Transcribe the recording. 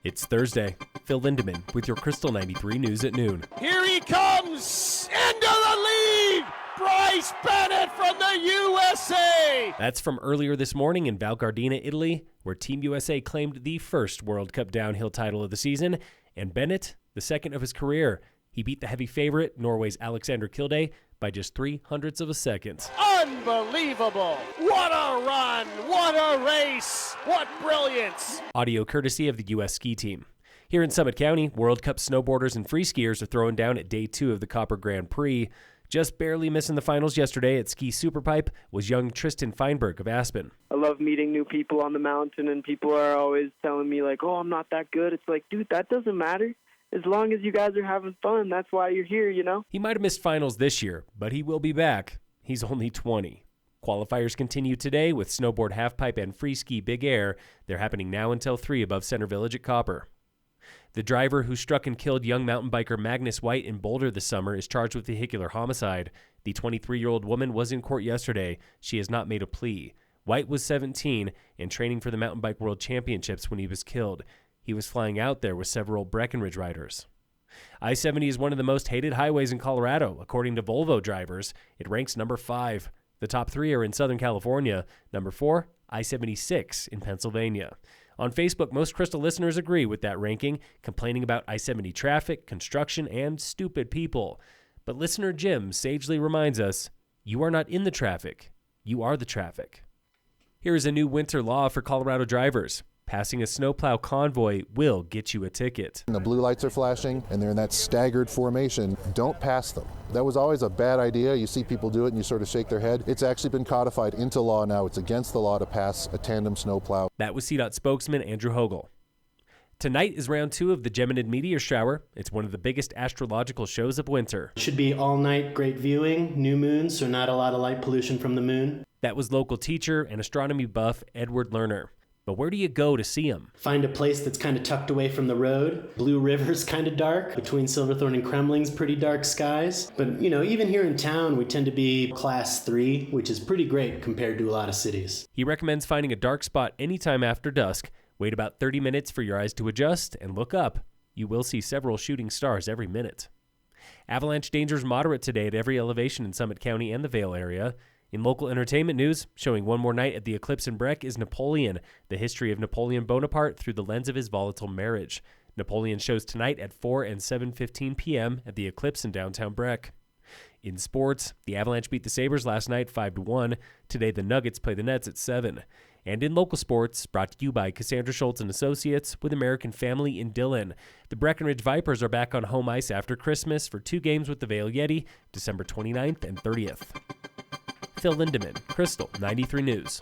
It's Thursday. Phil Lindemann with your Krystal 93 News at noon. Here he comes into the lead. Bryce Bennett from the USA. That's from earlier this morning in Val Gardena, Italy, where Team USA claimed the first World Cup downhill title of the season, and Bennett, the second of his career. He beat the heavy favorite, Norway's Alexander Kilde, by just 0.03 of a second. Unbelievable. What a run. What a race. What brilliance. Audio courtesy of the U.S. ski team. Here in Summit County, World Cup snowboarders and free skiers are throwing down at day 2 of the Copper Grand Prix. Just barely missing the finals yesterday at Ski Superpipe was young Tristan Feinberg of Aspen. I love meeting new people on the mountain, and people are always telling me, like, oh, I'm not that good. It's like, dude, that doesn't matter. As long as you guys are having fun, that's why you're here, you know? He might have missed finals this year, but he will be back. He's only 20. Qualifiers continue today with snowboard halfpipe and free ski big air. They're happening now until 3 above Center Village at Copper. The driver who struck and killed young mountain biker Magnus White in Boulder this summer is charged with vehicular homicide. The 23-year-old woman was in court yesterday. She has not made a plea. White was 17 and training for the Mountain Bike World Championships when he was killed. He was flying out there with several Breckenridge riders. I-70 is one of the most hated highways in Colorado. According to Volvo drivers, it ranks number 5. The top 3 are in Southern California. Number 4, I-76 in Pennsylvania. On Facebook, most Krystal listeners agree with that ranking, complaining about I-70 traffic, construction, and stupid people. But listener Jim sagely reminds us, you are not in the traffic. You are the traffic. Here is a new winter law for Colorado drivers. Passing a snowplow convoy will get you a ticket. The blue lights are flashing and they're in that staggered formation. Don't pass them. That was always a bad idea. You see people do it and you sort of shake their head. It's actually been codified into law now. It's against the law to pass a tandem snowplow. That was CDOT spokesman Andrew Hogel. Tonight is round 2 of the Geminid meteor shower. It's one of the biggest astrological shows of winter. Should be all night, great viewing, new moon, so not a lot of light pollution from the moon. That was local teacher and astronomy buff Edward Lerner. But where do you go to see them? Find a place that's kind of tucked away from the road. Blue River's kind of dark. Between Silverthorne and Kremling's pretty dark skies. But, even here in town, we tend to be class 3, which is pretty great compared to a lot of cities. He recommends finding a dark spot anytime after dusk. Wait about 30 minutes for your eyes to adjust and look up. You will see several shooting stars every minute. Avalanche danger is moderate today at every elevation in Summit County and the Vail area. In local entertainment news, showing one more night at the Eclipse in Breck is Napoleon, the history of Napoleon Bonaparte through the lens of his volatile marriage. Napoleon shows tonight at 4 and 7:15 p.m. at the Eclipse in downtown Breck. In sports, the Avalanche beat the Sabres last night 5-1. Today the Nuggets play the Nets at 7. And in local sports, brought to you by Cassandra Schultz and Associates with American Family in Dillon. The Breckenridge Vipers are back on home ice after Christmas for 2 games with the Vail Yeti, December 29th and 30th. Phil Lindemann, Krystal 93 News.